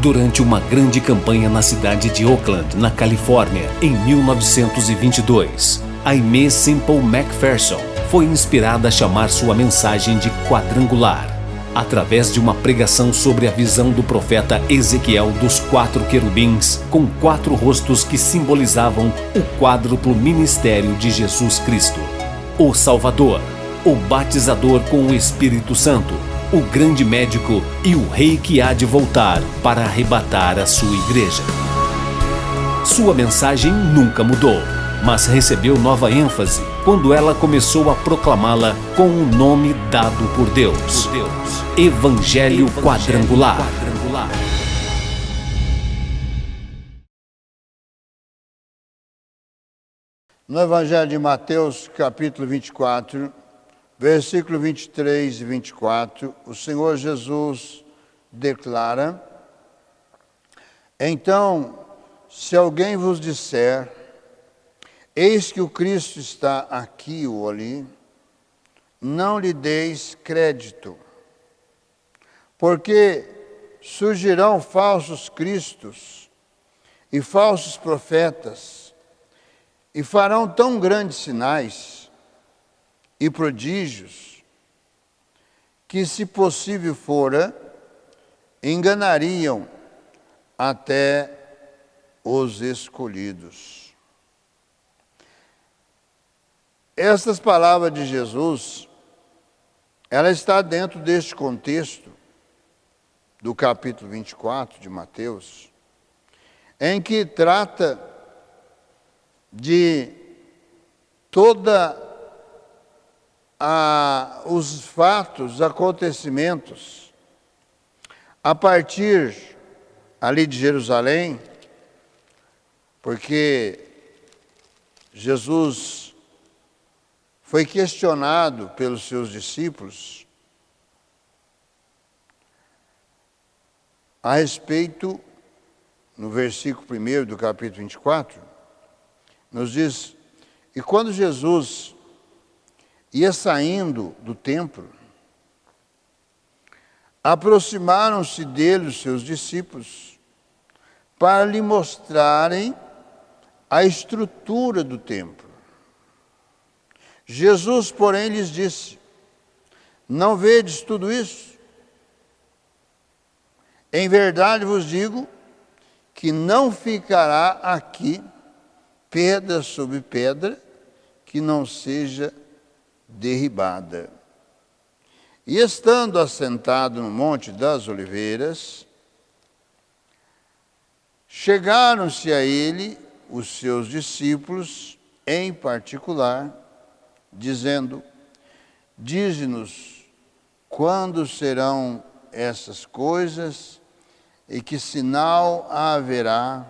Durante uma grande campanha na cidade de Oakland, na Califórnia, em 1922, Aimee Semple McPherson foi inspirada a chamar sua mensagem de quadrangular, através de uma pregação sobre a visão do profeta Ezequiel dos 4 querubins com 4 rostos que simbolizavam o quádruplo ministério de Jesus Cristo: o Salvador, o Batizador com o Espírito Santo, o grande médico e o rei que há de voltar para arrebatar a sua igreja. Sua mensagem nunca mudou, mas recebeu nova ênfase quando ela começou a proclamá-la com o nome dado por Deus: Evangelho Quadrangular. No Evangelho de Mateus, capítulo 24, versículo 23 e 24, o Senhor Jesus declara: Então, se alguém vos disser, eis que o Cristo está aqui ou ali, não lhe deis crédito, porque surgirão falsos cristos e falsos profetas, e farão tão grandes sinais e prodígios, que, se possível fora, enganariam até os escolhidos. Estas palavras de Jesus, ela está dentro deste contexto do capítulo 24 de Mateus, em que trata de toda os fatos, acontecimentos, a partir ali de Jerusalém, porque Jesus foi questionado pelos seus discípulos a respeito, no versículo 1 do capítulo 24, nos diz: e quando Jesus ia saindo do templo, aproximaram-se dele os seus discípulos para lhe mostrarem a estrutura do templo. Jesus, porém, lhes disse: não vedes tudo isso? Em verdade vos digo que não ficará aqui pedra sobre pedra que não seja derribada. E estando assentado no Monte das Oliveiras, chegaram-se a ele os seus discípulos em particular, dizendo: dize-nos quando serão essas coisas e que sinal haverá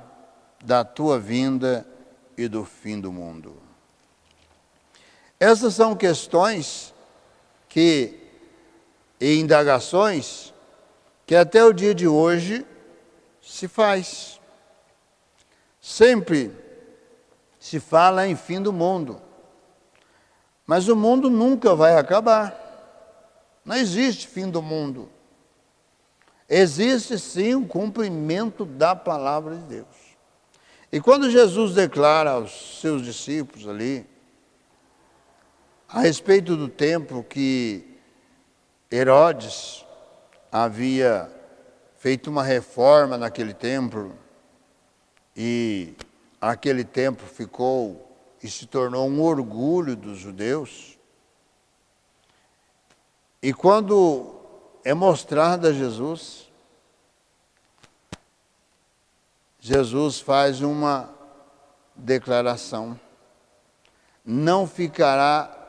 da tua vinda e do fim do mundo. Essas são questões e indagações que até o dia de hoje se faz. Sempre se fala em fim do mundo, mas o mundo nunca vai acabar. Não existe fim do mundo. Existe sim o cumprimento da palavra de Deus. E quando Jesus declara aos seus discípulos ali, a respeito do templo que Herodes havia feito uma reforma naquele templo, e aquele templo ficou e se tornou um orgulho dos judeus, e quando é mostrado a Jesus, Jesus faz uma declaração: não ficará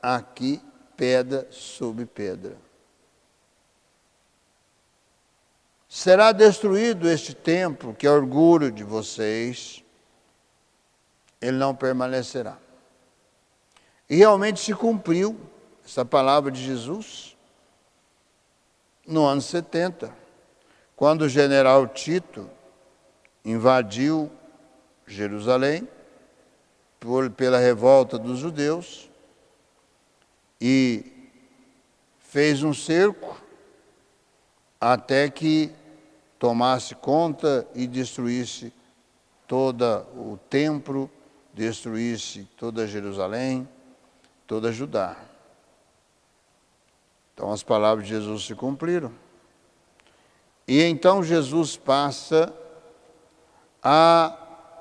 aqui pedra sobre pedra. Será destruído este templo, que é orgulho de vocês, ele não permanecerá. E realmente se cumpriu essa palavra de Jesus no ano 70, quando o general Tito invadiu Jerusalém pela revolta dos judeus e fez um cerco até que tomasse conta e destruísse todo o templo, destruísse toda Jerusalém, toda Judá. Então as palavras de Jesus se cumpriram. E então Jesus passa a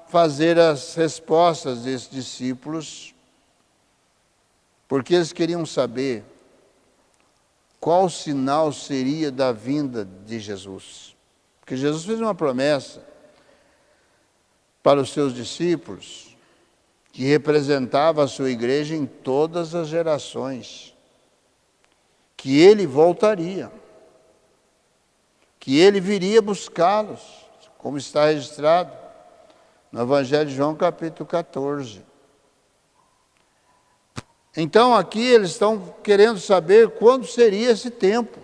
fazer as respostas desses discípulos, porque eles queriam saber qual sinal seria da vinda de Jesus. Porque Jesus fez uma promessa para os seus discípulos, que representava a sua igreja em todas as gerações, que ele voltaria, que ele viria buscá-los, como está registrado no Evangelho de João, capítulo 14. Então aqui eles estão querendo saber quando seria esse tempo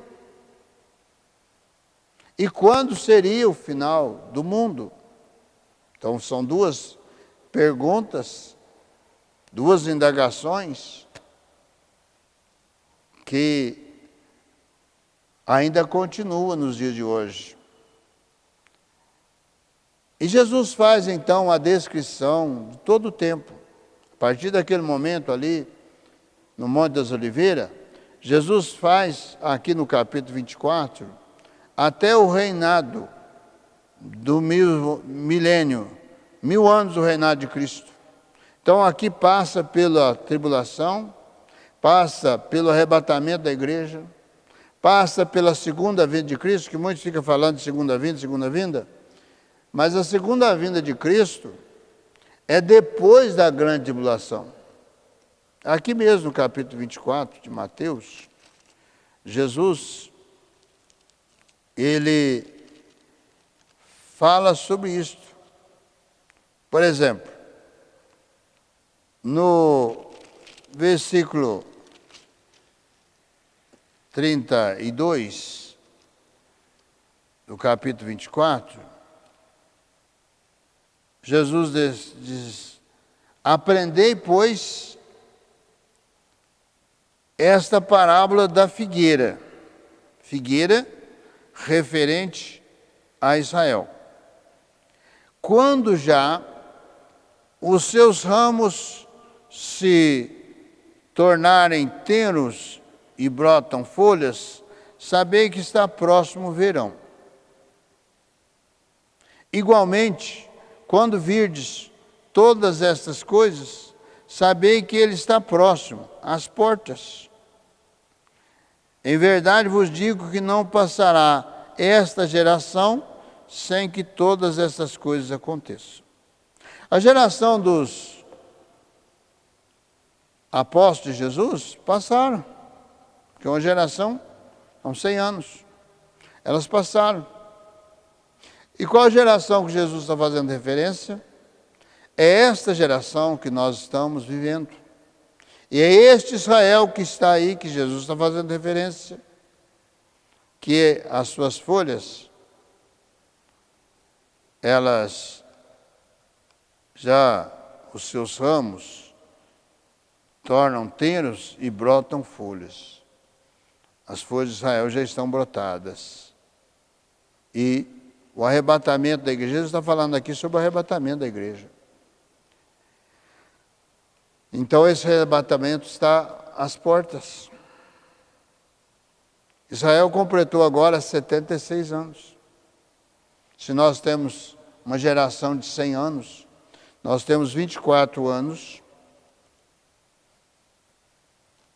e quando seria o final do mundo. Então são duas perguntas, duas indagações que ainda continuam nos dias de hoje. E Jesus faz então a descrição de todo o tempo. A partir daquele momento ali, no Monte das Oliveiras, Jesus faz aqui no capítulo 24, até o reinado do milênio, 1000 anos do reinado de Cristo. Então aqui passa pela tribulação, passa pelo arrebatamento da igreja, passa pela segunda vinda de Cristo, que muitos ficam falando de segunda vinda, mas a segunda vinda de Cristo é depois da grande tribulação. Aqui mesmo no capítulo 24 de Mateus, Jesus, ele fala sobre isso. Por exemplo, no versículo 32 do capítulo 24, Jesus diz: aprendei, pois, esta parábola da figueira referente a Israel. Quando já os seus ramos se tornarem tenros e brotam folhas, sabei que está próximo o verão. Igualmente, quando virdes todas estas coisas, sabei que ele está próximo, às portas. Em verdade vos digo que não passará esta geração sem que todas essas coisas aconteçam. A geração dos apóstolos de Jesus passaram, que é uma geração, são 100 anos. Elas passaram. E qual a geração que Jesus está fazendo referência? É esta geração que nós estamos vivendo. E é este Israel que está aí, que Jesus está fazendo referência, que as suas folhas, elas já, os seus ramos, tornam tenros e brotam folhas. As folhas de Israel já estão brotadas. E o arrebatamento da igreja, Jesus está falando aqui sobre o arrebatamento da igreja. Então esse arrebatamento está às portas. Israel completou agora 76 anos. Se nós temos uma geração de 100 anos, nós temos 24 anos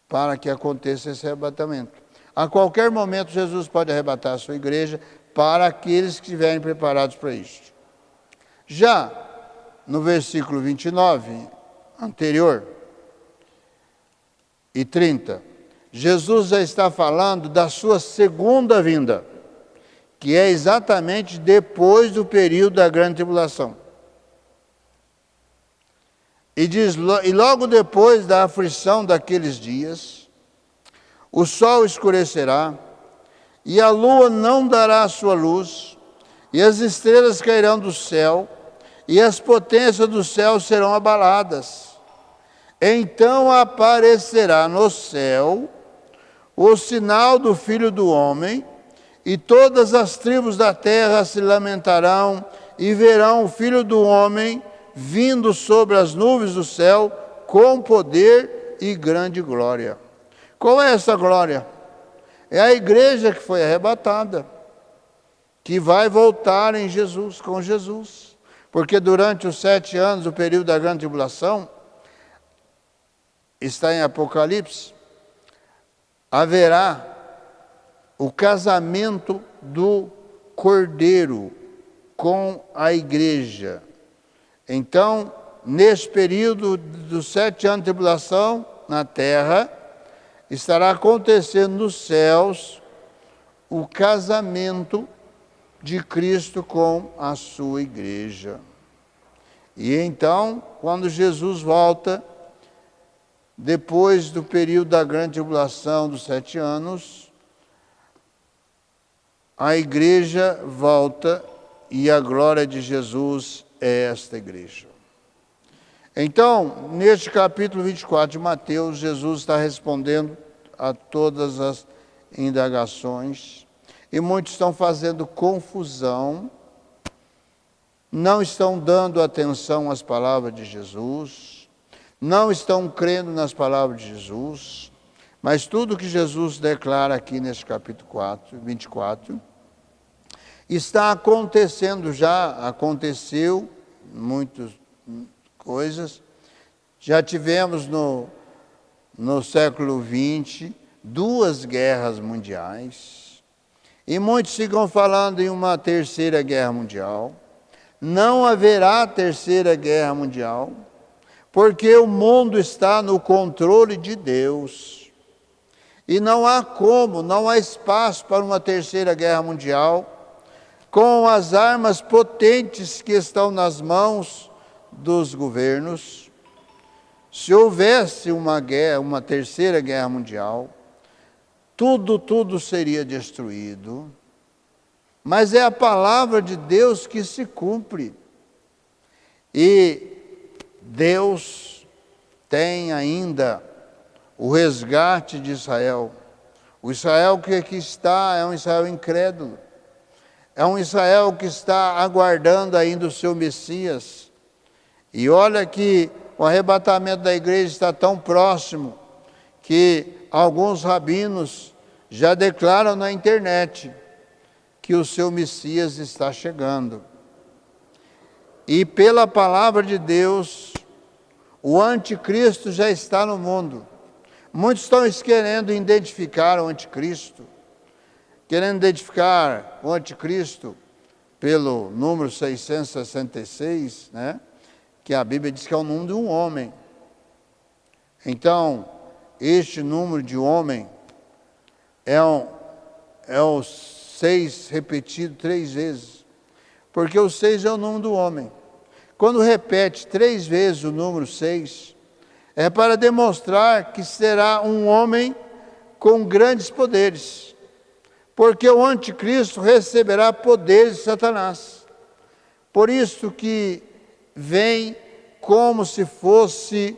para que aconteça esse arrebatamento. A qualquer momento Jesus pode arrebatar a sua igreja para aqueles que estiverem preparados para isso. Já no versículo 29, anterior, e 30, Jesus já está falando da sua segunda vinda, que é exatamente depois do período da grande tribulação. E diz, e logo depois da aflição daqueles dias, o sol escurecerá, e a lua não dará a sua luz, e as estrelas cairão do céu, e as potências do céu serão abaladas. Então aparecerá no céu o sinal do Filho do Homem, e todas as tribos da terra se lamentarão e verão o Filho do Homem vindo sobre as nuvens do céu com poder e grande glória. Qual é essa glória? É a igreja que foi arrebatada, que vai voltar em Jesus, com Jesus. Porque durante os 7 anos, o período da grande tribulação, está em Apocalipse, haverá o casamento do Cordeiro com a igreja. Então, nesse período dos 7 anos de tribulação na terra, estará acontecendo nos céus o casamento de Cristo com a sua igreja. E então, quando Jesus volta, depois do período da grande tribulação dos 7 anos, a igreja volta e a glória de Jesus é esta igreja. Então, neste capítulo 24 de Mateus, Jesus está respondendo a todas as indagações e muitos estão fazendo confusão, não estão dando atenção às palavras de Jesus, não estão crendo nas palavras de Jesus, mas tudo que Jesus declara aqui neste capítulo 24, está acontecendo já, aconteceu muitas coisas. Já tivemos no século XX 2 guerras mundiais, e muitos ficam falando em uma terceira guerra mundial. Não haverá terceira guerra mundial, porque o mundo está no controle de Deus. E não há como, não há espaço para uma terceira guerra mundial, com as armas potentes que estão nas mãos dos governos. Se houvesse uma terceira guerra mundial, tudo seria destruído. Mas é a palavra de Deus que se cumpre. E Deus tem ainda o resgate de Israel. O Israel que aqui está é um Israel incrédulo. É um Israel que está aguardando ainda o seu Messias. E olha que o arrebatamento da igreja está tão próximo que alguns rabinos já declaram na internet que o seu Messias está chegando. E pela palavra de Deus, o anticristo já está no mundo. Muitos estão querendo identificar o anticristo, querendo identificar o anticristo pelo número 666, né? Que a Bíblia diz que é o número de um homem. Então, este número de homem é o 6 repetido 3 vezes, porque o 6 é o número do homem. Quando repete 3 vezes o número 6, é para demonstrar que será um homem com grandes poderes, porque o anticristo receberá poderes de Satanás. Por isso que vem como se fosse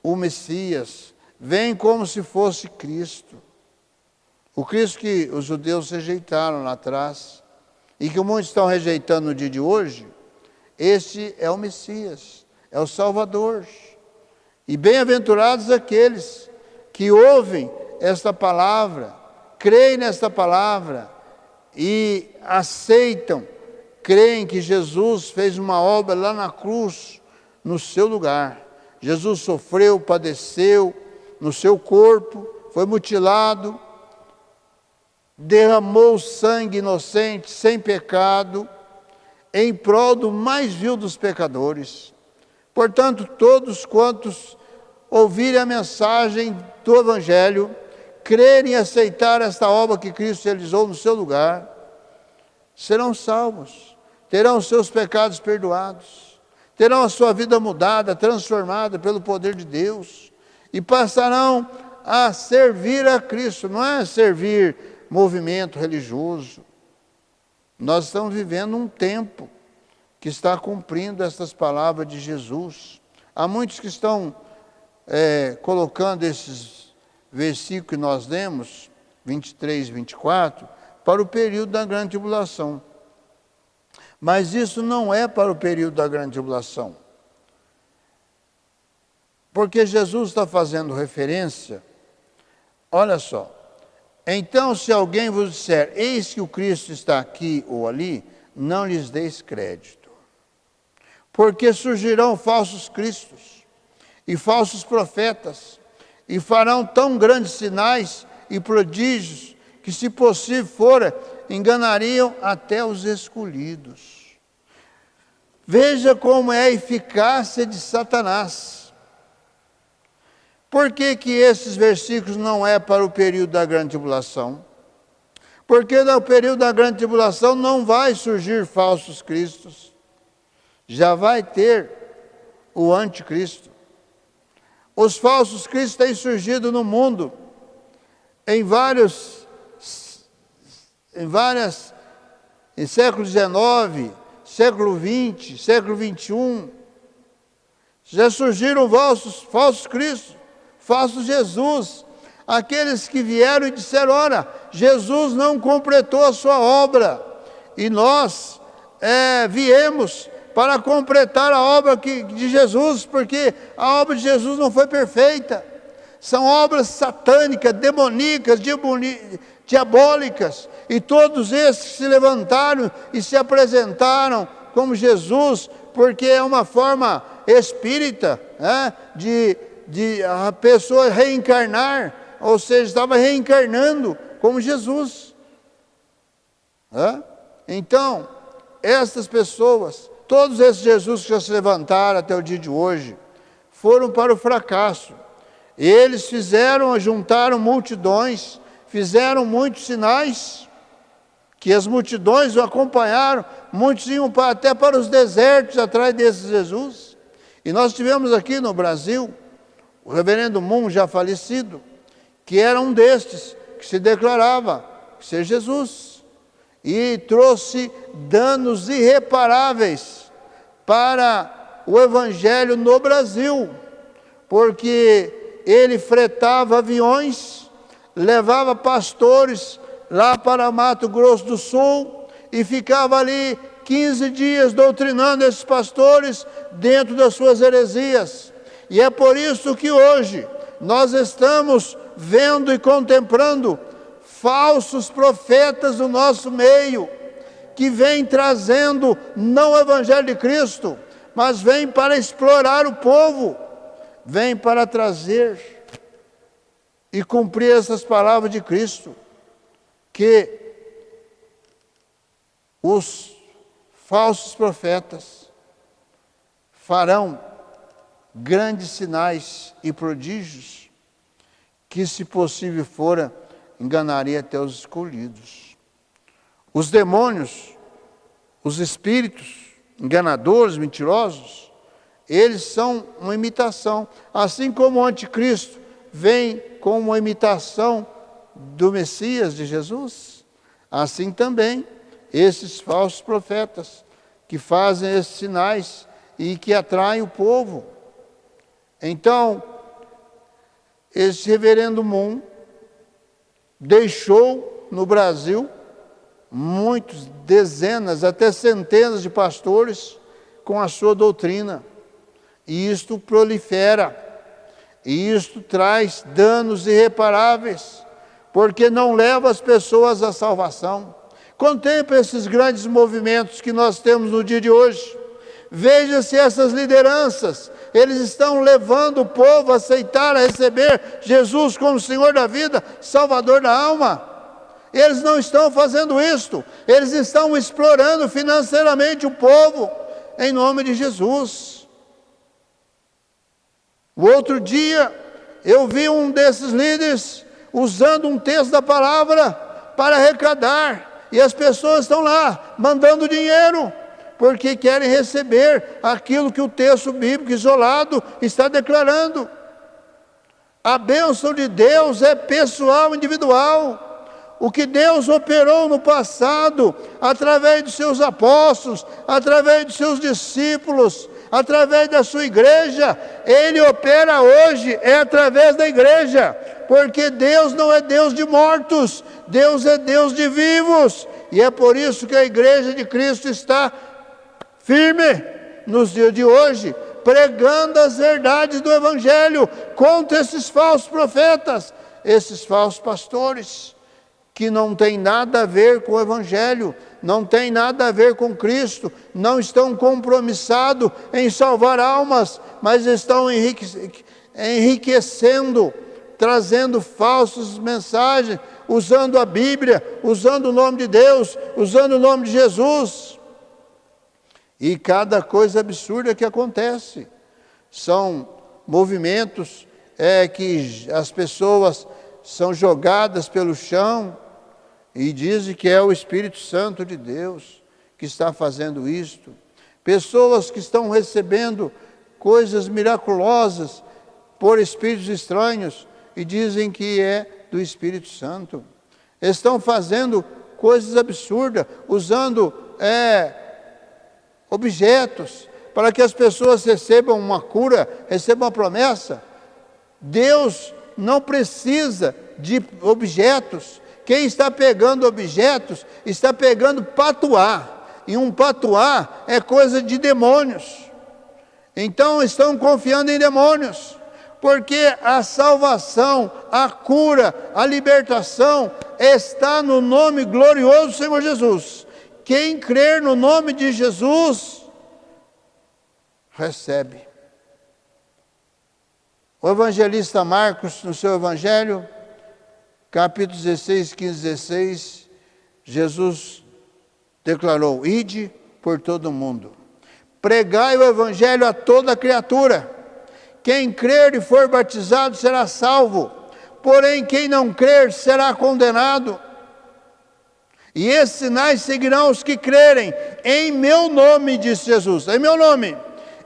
o Messias, vem como se fosse Cristo. O Cristo que os judeus rejeitaram lá atrás, e que muitos estão rejeitando no dia de hoje, este é o Messias, é o Salvador. E bem-aventurados aqueles que ouvem esta palavra, creem nesta palavra e aceitam, creem que Jesus fez uma obra lá na cruz, no seu lugar. Jesus sofreu, padeceu no seu corpo, foi mutilado, derramou sangue inocente, sem pecado, em prol do mais vil dos pecadores. Portanto, todos quantos ouvirem a mensagem do Evangelho, crerem e aceitar esta obra que Cristo realizou no seu lugar, serão salvos, terão seus pecados perdoados, terão a sua vida mudada, transformada pelo poder de Deus, e passarão a servir a Cristo. Não é servir movimento religioso. Nós estamos vivendo um tempo que está cumprindo essas palavras de Jesus. Há muitos que estão colocando esses versículos que nós lemos, 23, 24, para o período da grande tribulação. Mas isso não é para o período da grande tribulação. Porque Jesus está fazendo referência, olha só. Então, se alguém vos disser, eis que o Cristo está aqui ou ali, não lhes deis crédito. Porque surgirão falsos cristos e falsos profetas, e farão tão grandes sinais e prodígios, que se possível fora, enganariam até os escolhidos. Veja como é a eficácia de Satanás. Por que que esses versículos não é para o período da grande tribulação? Porque no período da grande tribulação não vai surgir falsos cristos. Já vai ter o anticristo. Os falsos cristos têm surgido no mundo em século XIX, século XX, século XXI. Já surgiram falsos cristos, falsos Jesus, aqueles que vieram e disseram, ora, Jesus não completou a sua obra, e nós viemos para completar a obra de Jesus, porque a obra de Jesus não foi perfeita. São obras satânicas, demoníacas, diabólicas, e todos esses se levantaram e se apresentaram como Jesus, porque é uma forma espírita, né, de a pessoa reencarnar, ou seja, estava reencarnando como Jesus. Então, essas pessoas, todos esses Jesus que já se levantaram até o dia de hoje, foram para o fracasso. Eles juntaram multidões, fizeram muitos sinais, que as multidões o acompanharam, muitos iam até para os desertos atrás desse Jesus. E nós tivemos aqui no Brasil, o reverendo Moon, já falecido, que era um destes, que se declarava ser Jesus, e trouxe danos irreparáveis para o Evangelho no Brasil, porque ele fretava aviões, levava pastores lá para Mato Grosso do Sul e ficava ali 15 dias doutrinando esses pastores dentro das suas heresias. E é por isso que hoje nós estamos vendo e contemplando falsos profetas do nosso meio, que vêm trazendo não o Evangelho de Cristo, mas vêm para explorar o povo, vêm para trazer e cumprir essas palavras de Cristo, que os falsos profetas farão grandes sinais e prodígios, que se possível fora, enganaria até os escolhidos. Os demônios, os espíritos enganadores, mentirosos, eles são uma imitação, assim como o anticristo vem com uma imitação do Messias, de Jesus, assim também esses falsos profetas que fazem esses sinais e que atraem o povo. Então, esse reverendo Moon deixou no Brasil muitos, dezenas, até centenas de pastores com a sua doutrina. E isto prolifera, e isto traz danos irreparáveis, porque não leva as pessoas à salvação. Contemple esses grandes movimentos que nós temos no dia de hoje. Veja se essas lideranças, eles estão levando o povo a aceitar, a receber Jesus como Senhor da vida, Salvador da alma. Eles não estão fazendo isto, eles estão explorando financeiramente o povo, em nome de Jesus. O outro dia, eu vi um desses líderes usando um texto da palavra para arrecadar, e as pessoas estão lá, mandando dinheiro, porque querem receber aquilo que o texto bíblico isolado está declarando. A bênção de Deus é pessoal, individual. O que Deus operou no passado, através dos seus apóstolos, através dos seus discípulos, através da sua igreja, Ele opera hoje, é através da igreja, Porque Deus não é Deus de mortos, Deus é Deus de vivos. E é por isso que a igreja de Cristo está firme nos dias de hoje, pregando as verdades do Evangelho contra esses falsos profetas, esses falsos pastores, que não tem nada a ver com o Evangelho, não tem nada a ver com Cristo, não estão compromissados em salvar almas, mas estão enriquecendo, trazendo falsas mensagens, usando a Bíblia, usando o nome de Deus, usando o nome de Jesus. E cada coisa absurda que acontece. São movimentos que as pessoas são jogadas pelo chão e dizem que é o Espírito Santo de Deus que está fazendo isto. Pessoas que estão recebendo coisas miraculosas por espíritos estranhos e dizem que é do Espírito Santo. Estão fazendo coisas absurdas, usando objetos para que as pessoas recebam uma cura, recebam uma promessa. Deus não precisa de objetos. Quem está pegando objetos, está pegando patuá. E um patuá é coisa de demônios. Então estão confiando em demônios. Porque a salvação, a cura, a libertação está no nome glorioso do Senhor Jesus. Quem crer no nome de Jesus, recebe. O evangelista Marcos, no seu evangelho, capítulo 16, 15, 16, Jesus declarou: ide por todo o mundo, pregai o evangelho a toda criatura. Quem crer e for batizado será salvo, porém quem não crer será condenado. E esses sinais seguirão os que crerem. Em meu nome, disse Jesus, em meu nome,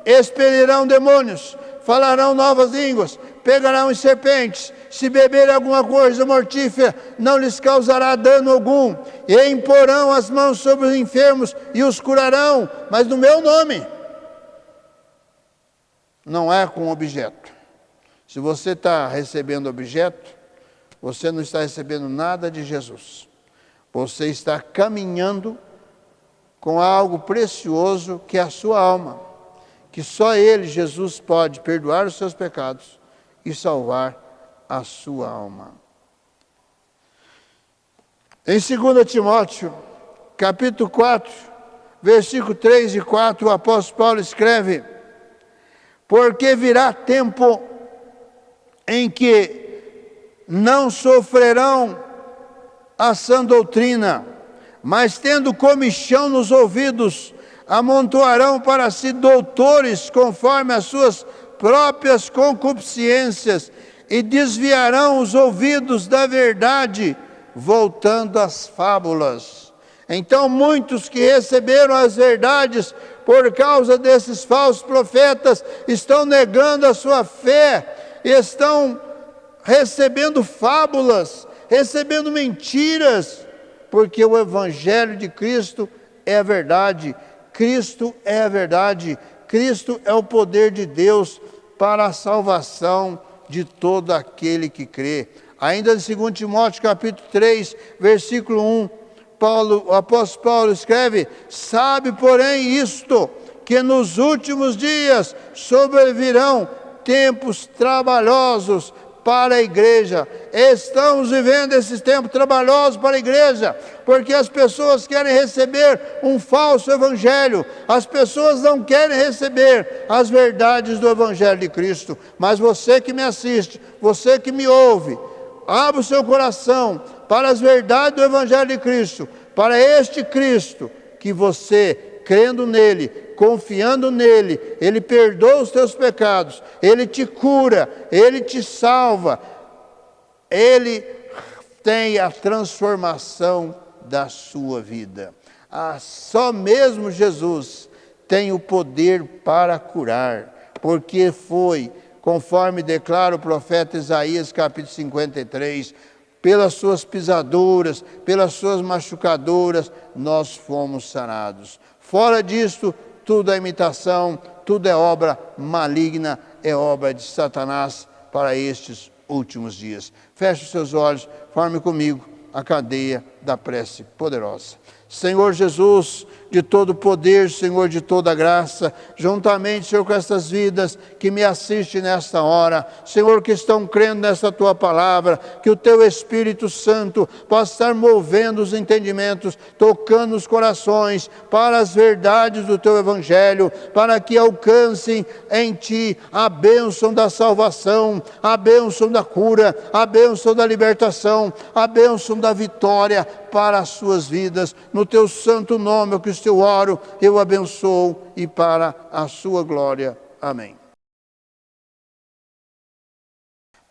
expelirão demônios, falarão novas línguas, pegarão em serpentes, se beberem alguma coisa mortífera, não lhes causará dano algum, e imporão as mãos sobre os enfermos e os curarão, mas no meu nome. Não é com objeto. Se você está recebendo objeto, você não está recebendo nada de Jesus. Você está caminhando com algo precioso que é a sua alma, que só Ele, Jesus, pode perdoar os seus pecados e salvar a sua alma. Em 2 Timóteo, capítulo 4, versículo 3 e 4, o apóstolo Paulo escreve: porque virá tempo em que não sofrerão a sã doutrina, mas tendo comichão nos ouvidos, amontoarão para si doutores conforme as suas próprias concupiscências e desviarão os ouvidos da verdade, voltando às fábulas. Então muitos que receberam as verdades por causa desses falsos profetas estão negando a sua fé, estão recebendo fábulas, recebendo mentiras, porque o Evangelho de Cristo é a verdade. Cristo é a verdade. Cristo é o poder de Deus para a salvação de todo aquele que crê. Ainda em 2 Timóteo capítulo 3, versículo 1, o apóstolo Paulo escreve: sabe, porém, isto, que nos últimos dias sobrevirão tempos trabalhosos para a igreja. Estamos vivendo esses tempos trabalhosos para a igreja, porque as pessoas querem receber um falso evangelho, as pessoas não querem receber as verdades do evangelho de Cristo. Mas você que me assiste, você que me ouve, abra o seu coração para as verdades do evangelho de Cristo, para este Cristo que você, crendo nele, confiando nele, ele perdoa os teus pecados, ele te cura, ele te salva, ele tem a transformação da sua vida. Só mesmo Jesus tem o poder para curar, porque foi, conforme declara o profeta Isaías, capítulo 53, pelas suas pisaduras, pelas suas machucaduras, nós fomos sarados. Fora disto, tudo é imitação, tudo é obra maligna, é obra de Satanás para estes últimos dias. Feche os seus olhos, forme comigo a cadeia da prece poderosa. Senhor Jesus, de todo poder, Senhor, de toda graça, juntamente, Senhor, com estas vidas que me assistem nesta hora, Senhor, que estão crendo nesta Tua palavra, que o Teu Espírito Santo possa estar movendo os entendimentos, tocando os corações para as verdades do Teu Evangelho, para que alcancem em Ti a bênção da salvação, a bênção da cura, a bênção da libertação, a bênção da vitória para as suas vidas. No Teu santo nome, eu que eu oro, eu abençoo e para a sua glória. Amém.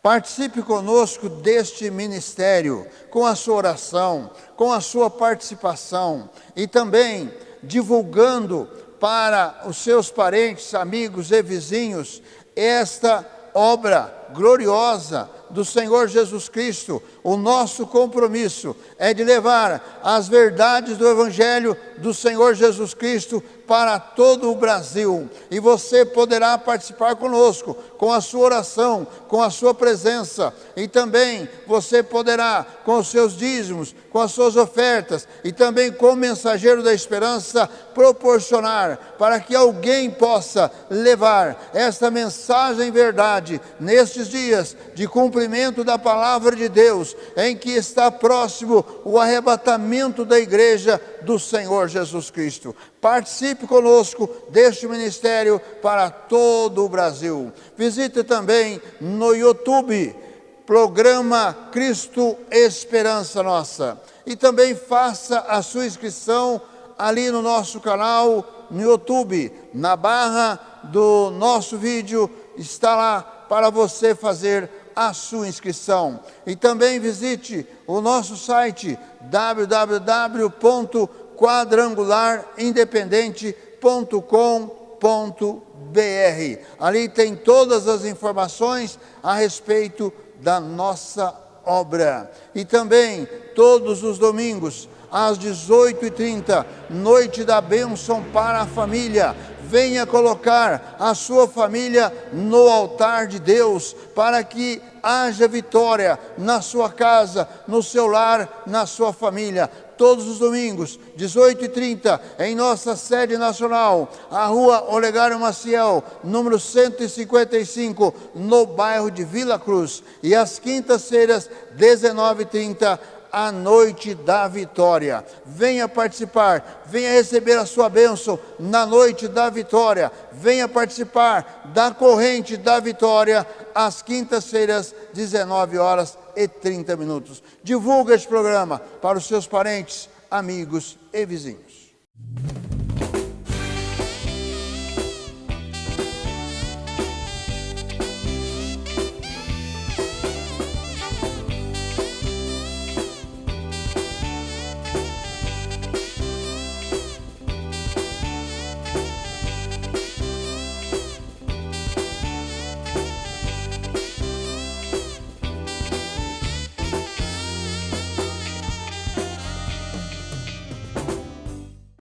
Participe conosco deste ministério, com a sua oração, com a sua participação e também divulgando para os seus parentes, amigos e vizinhos esta obra gloriosa do Senhor Jesus Cristo. O nosso compromisso é de levar as verdades do Evangelho do Senhor Jesus Cristo para todo o Brasil. E você poderá participar conosco, com a sua oração, com a sua presença. E também você poderá, com os seus dízimos, com as suas ofertas, e também como mensageiro da esperança, proporcionar para que alguém possa levar esta mensagem verdade nestes dias de cumprimento da palavra de Deus, em que está próximo o arrebatamento da igreja do Senhor Jesus Cristo. Participe conosco deste ministério para todo o Brasil. Visite também no YouTube, programa Cristo Esperança Nossa. E também faça a sua inscrição ali no nosso canal no YouTube. Na barra do nosso vídeo está lá para você fazer a sua inscrição. E também visite o nosso site www.quadrangularidependente.com.br. Ali tem todas as informações a respeito da nossa obra. E também todos os domingos às 18h30, noite da bênção para a família. Venha colocar a sua família no altar de Deus, para que haja vitória na sua casa, no seu lar, na sua família. Todos os domingos, 18h30, em nossa sede nacional, a rua Olegário Maciel, número 155, no bairro de Vila Cruz. E às quintas-feiras, 19h30, a noite da vitória. Venha participar, venha receber a sua bênção na noite da vitória. Venha participar da corrente da vitória às quintas-feiras, 19h30. Divulgue este programa para os seus parentes, amigos e vizinhos.